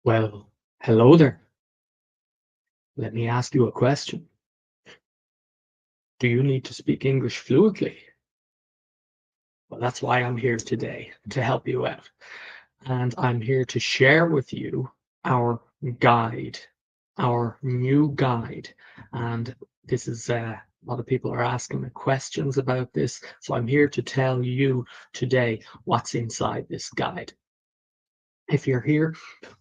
Well, hello there. Let me ask you a question. Do you need to speak English fluently? Well, that's why I'm here today, to help you out. And I'm here to share with you our guide, our new guide. And this is a lot of people are asking me questions about this. So I'm here to tell you today what's inside this guide. If you're here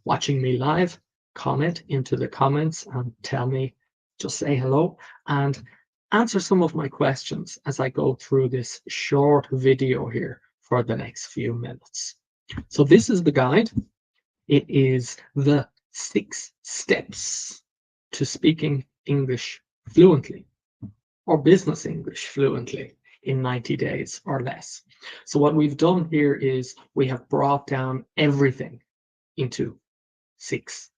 watching me live, comment into the comments and tell me, just say hello and answer some of my questions as I go through this short video here for the next few minutes. So this is the guide. It is the 6 steps to speaking English fluently or business English fluently in 90 days or less. So what we've done here is we have brought down everything into 6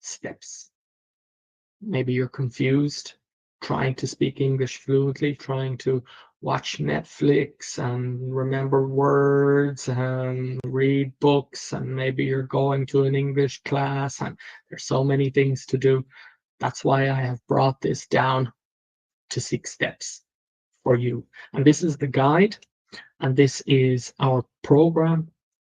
steps. Maybe you're confused, trying to speak English fluently, trying to watch Netflix and remember words and read books, and maybe you're going to an English class and there's so many things to do. That's why I have brought this down to 6 steps for you. And this is the guide, and this is our program,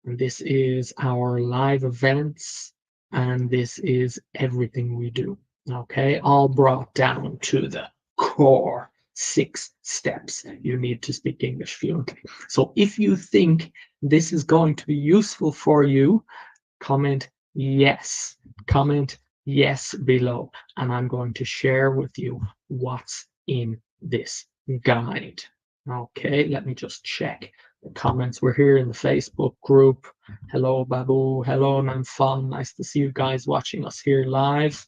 and this is our live events, and this is everything we do. Okay, all brought down to the core 6 steps you need to speak English fluently. So if you think this is going to be useful for you, comment yes. Comment yes below, and I'm going to share with you what's in this guide. Okay, let me just check the comments. We're here in the Facebook group. Hello, Babu. Hello, Namfon. Nice to see you guys watching us here live.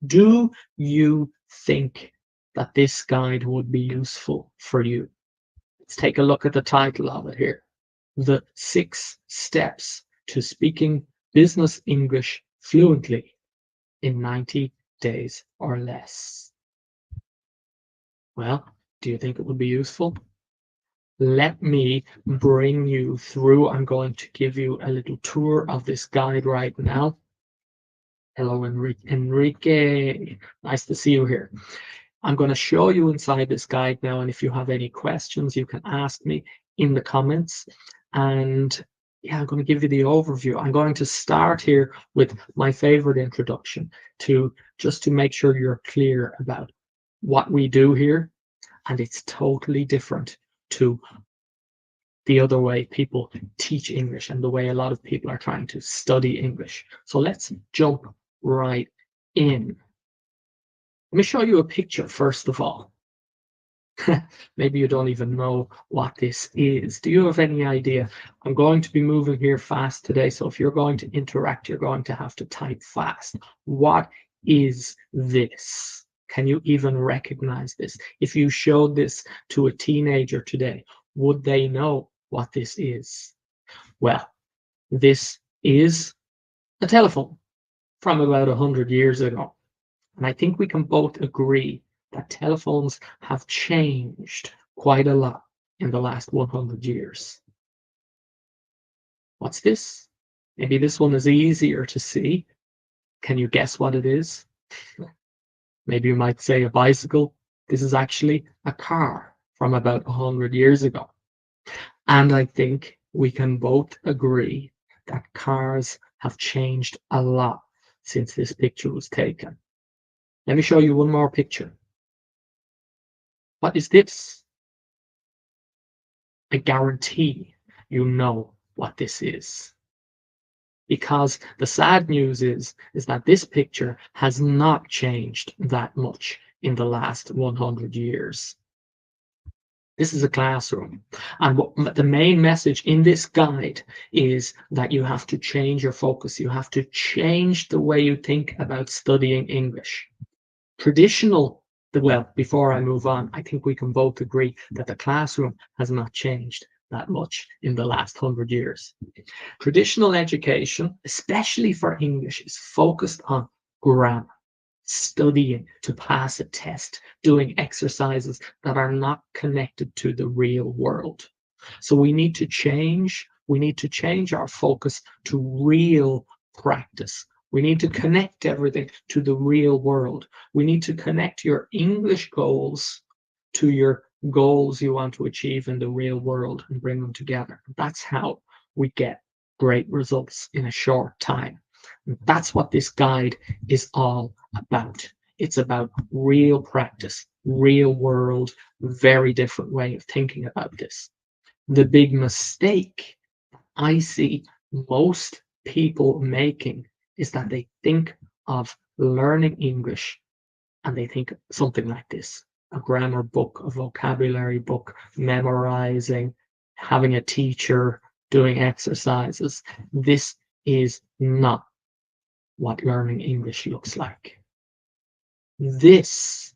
Do you think that this guide would be useful for you? Let's take a look at the title of it here. The 6 steps to speaking business English fluently in 90 days or less. Well, do you think it would be useful? Let me bring you through. I'm going to give you a little tour of this guide right now. Hello, Enrique. Nice to see you here. I'm going to show you inside this guide now, and if you have any questions, you can ask me in the comments. And yeah, I'm going to give you the overview. I'm going to start here with my favorite introduction just to make sure you're clear about what we do here. And it's totally different to the other way people teach English and the way a lot of people are trying to study English. So let's jump right in. Let me show you a picture first of all. Maybe you don't even know what this is. Do you have any idea? I'm going to be moving here fast today, so if you're going to interact, you're going to have to type fast. What is this? Can you even recognize this? If you showed this to a teenager today, would they know what this is? Well, this is a telephone from about 100 years ago. And I think we can both agree that telephones have changed quite a lot in the last 100 years. What's this? Maybe this one is easier to see. Can you guess what it is? Maybe you might say a bicycle. This is actually a car from about 100 years ago. And I think we can both agree that cars have changed a lot since this picture was taken. Let me show you one more picture. What is this? I guarantee you know what this is. Because the sad news is that this picture has not changed that much in the last 100 years. This is a classroom. And the main message in this guide is that you have to change your focus. You have to change the way you think about studying English. Before I move on, I think we can both agree that the classroom has not changed that much in the last 100 years. Traditional education, especially for English, is focused on grammar, studying to pass a test, doing exercises that are not connected to the real world. So we need to change our focus to real practice We need to connect everything to the real world. We need to connect your English goals to your goals you want to achieve in the real world and bring them together. That's how we get great results in a short time. And that's what this guide is all about. It's about real practice, real world, very different way of thinking about this. The big mistake I see most people making is that they think of learning English and they think something like this: a grammar book, a vocabulary book, memorizing, having a teacher, doing exercises. This is not what learning English looks like. This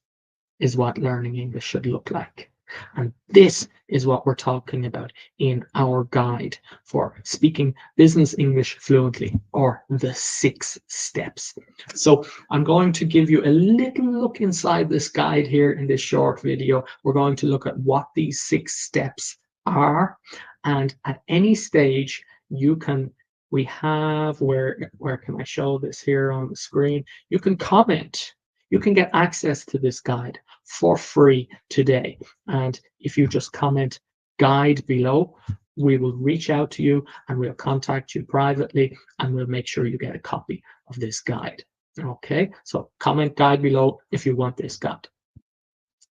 is what learning English should look like. And this is what we're talking about in our guide for speaking business English fluently, or the 6 steps. So I'm going to give you a little look inside this guide here in this short video. We're going to look at what these 6 steps are. And at any stage, you can, we have, where can I show this here on the screen? You can comment. You can get access to this guide for free today. And if you just comment guide below, we will reach out to you and we'll contact you privately and we'll make sure you get a copy of this guide. Okay, so comment guide below if you want this guide.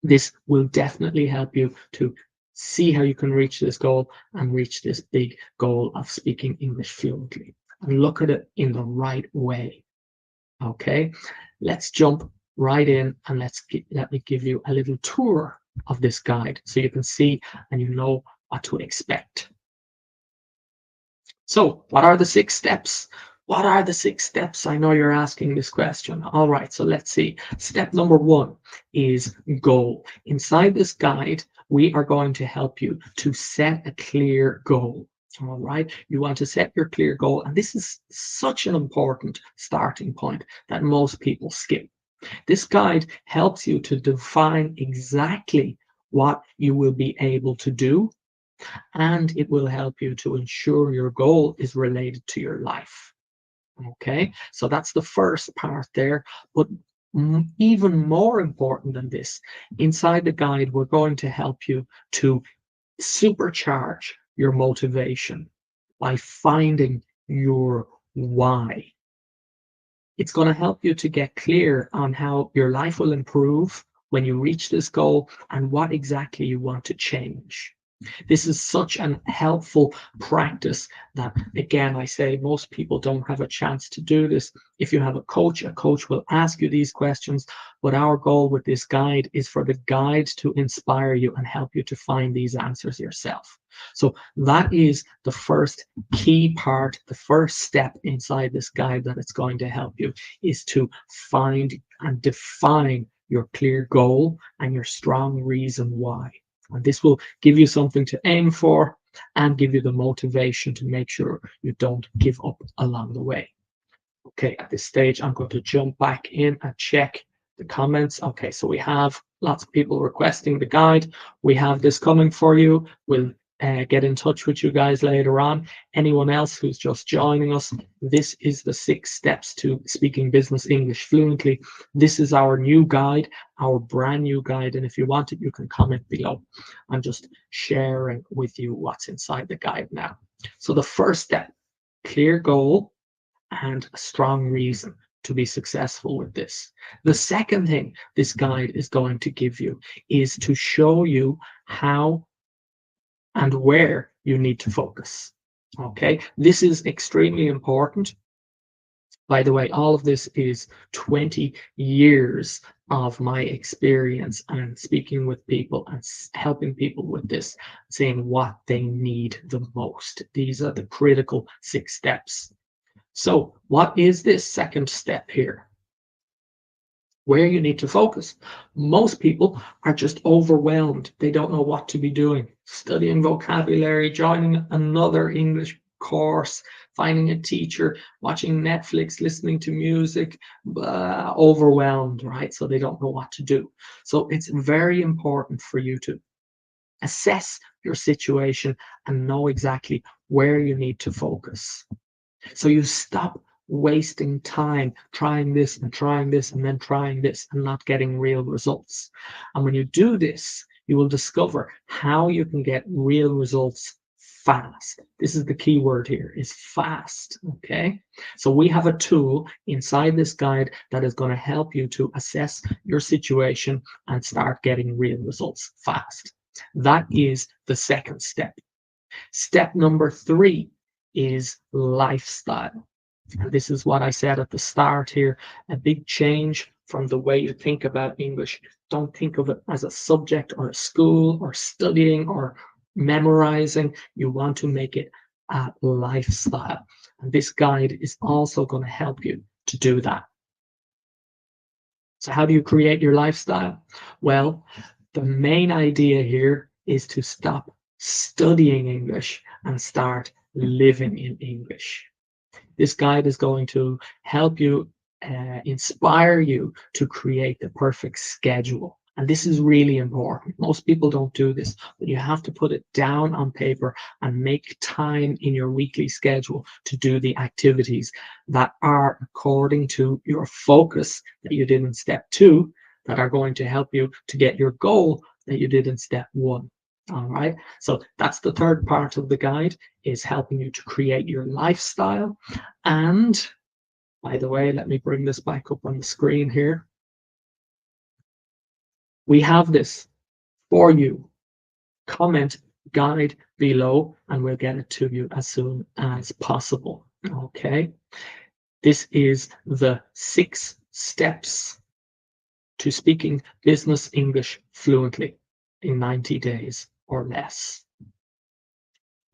This will definitely help you to see how you can reach this goal and reach this big goal of speaking English fluently, and look at it in the right way. Okay, let's jump right in and let me give you a little tour of this guide so you can see and you know what to expect. So what are the 6 steps? What are the 6 steps? I know you're asking this question. All right, so let's see. Step number 1 is goal. Inside this guide, we are going to help you to set a clear goal. All right, you want to set your clear goal, and this is such an important starting point that most people skip. This guide helps you to define exactly what you will be able to do, and it will help you to ensure your goal is related to your life. Okay, so that's the first part there. But even more important than this, inside the guide, we're going to help you to supercharge your motivation by finding your why. It's going to help you to get clear on how your life will improve when you reach this goal and what exactly you want to change. This is such an helpful practice that, again, I say most people don't have a chance to do this. If you have a coach will ask you these questions, but our goal with this guide is for the guide to inspire you and help you to find these answers yourself. So that is the first key part, the first step inside this guide that it's going to help you, is to find and define your clear goal and your strong reason why. And this will give you something to aim for and give you the motivation to make sure you don't give up along the way. Okay, at this stage, I'm going to jump back in and check the comments. Okay, so we have lots of people requesting the guide. We have this coming for you. We'll get in touch with you guys later on. Anyone else who's just joining us, this is the 6 steps to speaking business English fluently. This is our new guide, our brand new guide. And if you want it, you can comment below. I'm just sharing with you what's inside the guide now. So the first step, clear goal and a strong reason to be successful with this. The second thing this guide is going to give you is to show you how and where you need to focus. Okay, this is extremely important. By the way, all of this is 20 years of my experience and speaking with people and helping people with this, seeing what they need the most. These are the critical 6 steps. So what is this second step here? Where you need to focus. Most people are just overwhelmed. They don't know what to be doing. Studying vocabulary, joining another English course, finding a teacher, watching Netflix, listening to music, overwhelmed, right? So they don't know what to do. So it's very important for you to assess your situation and know exactly where you need to focus. So you stop wasting time trying this and then trying this and not getting real results. And when you do this, you will discover how you can get real results fast. This is the key word here, is fast. Okay. So we have a tool inside this guide that is going to help you to assess your situation and start getting real results fast. That is the second step. Step number 3 is lifestyle. And this is what I said at the start here, a big change from the way you think about English. Don't think of it as a subject or a school or studying or memorizing. You want to make it a lifestyle. And this guide is also going to help you to do that. So how do you create your lifestyle? Well, the main idea here is to stop studying English and start living in English. This guide is going to help you inspire you to create the perfect schedule. And this is really important. Most people don't do this, but you have to put it down on paper and make time in your weekly schedule to do the activities that are according to your focus that you did in step 2, that are going to help you to get your goal that you did in step 1. All right. So that's the third part of the guide, is helping you to create your lifestyle. And by the way, let me bring this back up on the screen here. We have this for you. Comment guide below and we'll get it to you as soon as possible. Okay. This is the 6 steps to speaking business English fluently in 90 days or less.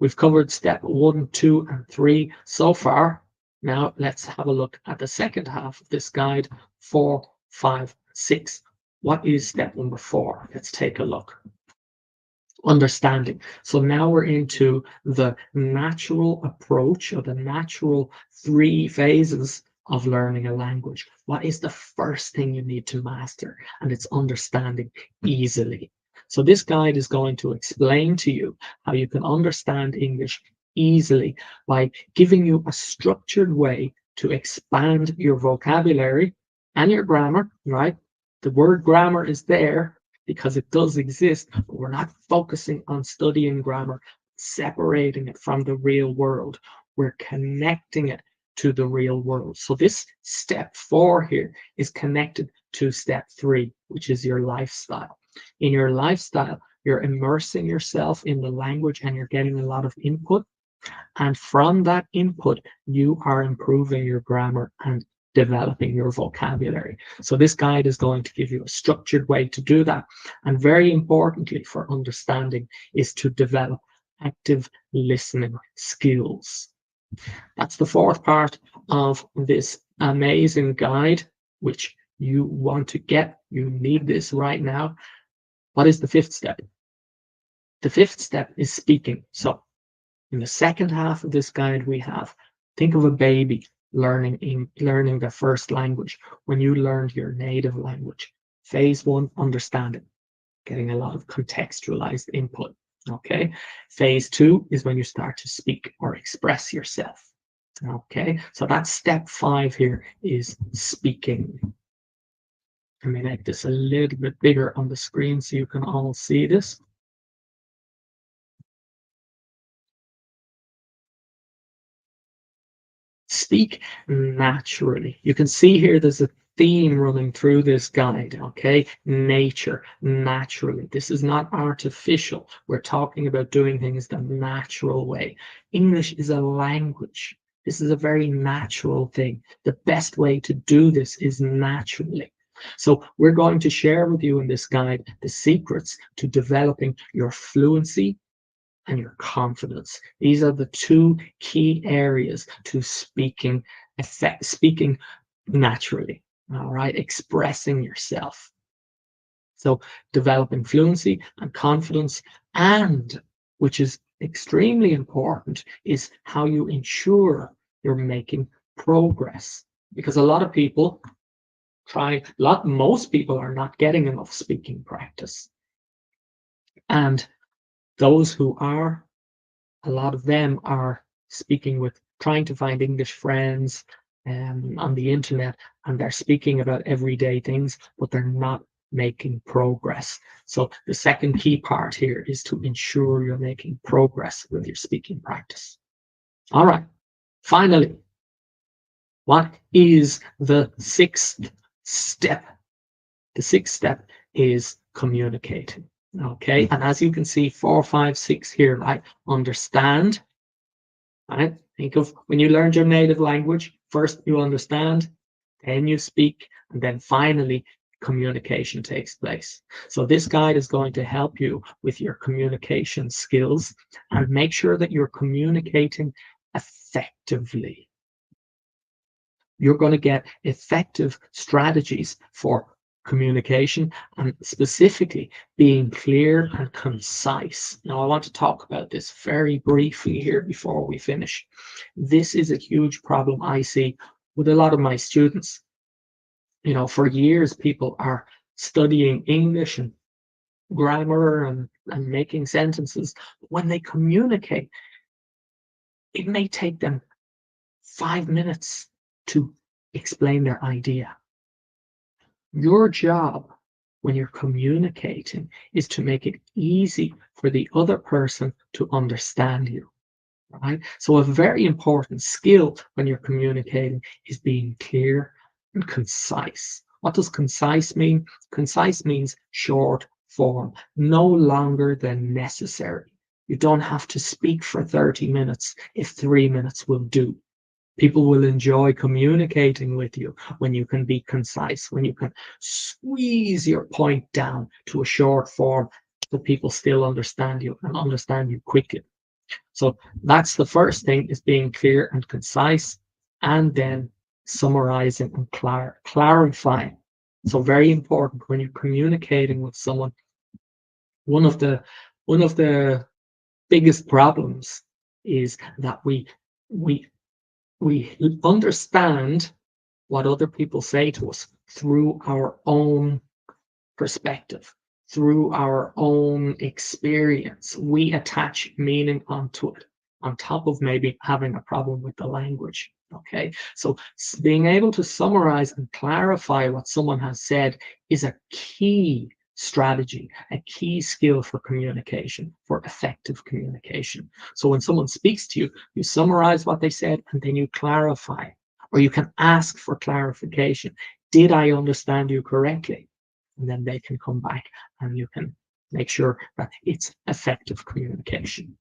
We've covered step 1, 2, and 3 so far. Now let's have a look at the second half of this guide, 4, 5, 6. What is step number 4? Let's take a look. Understanding. So now we're into the natural approach, or the natural 3 phases of learning a language. What is the first thing you need to master? And it's understanding easily. So this guide is going to explain to you how you can understand English easily by giving you a structured way to expand your vocabulary and your grammar, right? The word grammar is there because it does exist, but we're not focusing on studying grammar, separating it from the real world. We're connecting it to the real world. So this step 4 here is connected to step 3, which is your lifestyle. In your lifestyle, you're immersing yourself in the language and you're getting a lot of input. And from that input, you are improving your grammar and developing your vocabulary. So this guide is going to give you a structured way to do that. And very importantly for understanding is to develop active listening skills. That's the 4th part of this amazing guide, which you want to get. You need this right now. What is the 5th step? The 5th step is speaking. So in the second half of this guide, we have, think of a baby learning their first language. When you learned your native language, phase 1, understanding, getting a lot of contextualized input. Okay. Phase 2 is when you start to speak or express yourself. Okay. So that's step 5 here, is speaking. Let me make this a little bit bigger on the screen so you can all see this. Speak naturally. You can see here there's a theme running through this guide, okay? Nature, naturally. This is not artificial. We're talking about doing things the natural way. English is a language. This is a very natural thing. The best way to do this is naturally. So we're going to share with you in this guide the secrets to developing your fluency and your confidence. These are the 2 key areas to speaking naturally. All right, expressing yourself. So developing fluency and confidence, and which is extremely important, is how you ensure you're making progress. Because a lot of people most people are not getting enough speaking practice. And those who are, a lot of them are speaking with, trying to find English friends, on the internet, and they're speaking about everyday things, but they're not making progress. So the second key part here is to ensure you're making progress with your speaking practice. All right. Finally, what is the sixth step? The sixth step is communicating. Okay. And as you can see, 4, 5, 6 here, right? Understand. Right? Think of when you learned your native language, first you understand, then you speak, and then finally communication takes place. So this guide is going to help you with your communication skills and make sure that you're communicating effectively. You're going to get effective strategies for communication and specifically being clear and concise. Now, I want to talk about this very briefly here before we finish. This is a huge problem I see with a lot of my students. You know, for years, people are studying English and grammar and making sentences. When they communicate, it may take them 5 minutes to explain their idea. Your job when you're communicating is to make it easy for the other person to understand you, right? So a very important skill when you're communicating is being clear and concise. What does concise mean? Concise means short form, no longer than necessary. You don't have to speak for 30 minutes if 3 minutes will do. People will enjoy communicating with you when you can be concise, when you can squeeze your point down to a short form so people still understand you and understand you quickly. So that's the first thing, is being clear and concise, and then summarizing and clarifying. So very important when you're communicating with someone. One of the biggest problems is that we we understand what other people say to us through our own perspective, through our own experience. We attach meaning onto it, on top of maybe having a problem with the language. Okay, so being able to summarize and clarify what someone has said is a key strategy, a key skill for communication, for effective communication. So when someone speaks to you, you summarize what they said and then you clarify, or you can ask for clarification. Did I understand you correctly? And then they can come back and you can make sure that it's effective communication.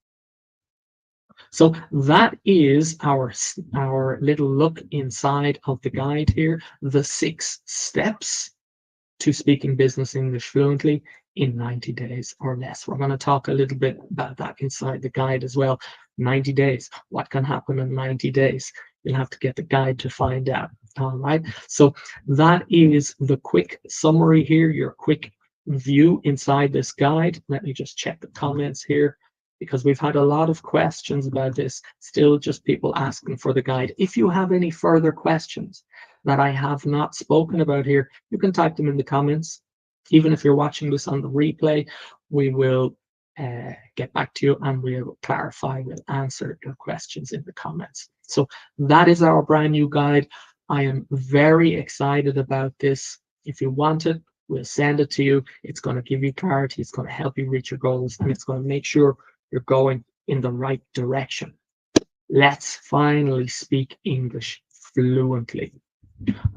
So that is our little look inside of the guide here, the 6 steps to speaking business English fluently in 90 days or less. We're going to talk a little bit about that inside the guide as well. 90 days, what can happen in 90 days? You'll have to get the guide to find out. All right, so that is the quick summary here, your quick view inside this guide. Let me just check the comments here, because we've had a lot of questions about this, still just people asking for the guide. If you have any further questions that I have not spoken about here, you can type them in the comments. Even if you're watching this on the replay, we will get back to you and we'll clarify, we'll answer your questions in the comments. So that is our brand new guide. I am very excited about this. If you want it, we'll send it to you. It's going to give you clarity. It's going to help you reach your goals, and it's going to make sure you're going in the right direction. Let's finally speak English fluently.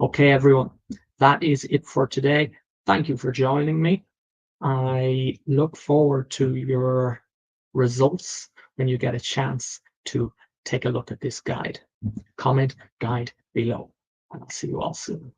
Okay, everyone, that is it for today. Thank you for joining me. I look forward to your results when you get a chance to take a look at this guide. Comment guide below, and I'll see you all soon.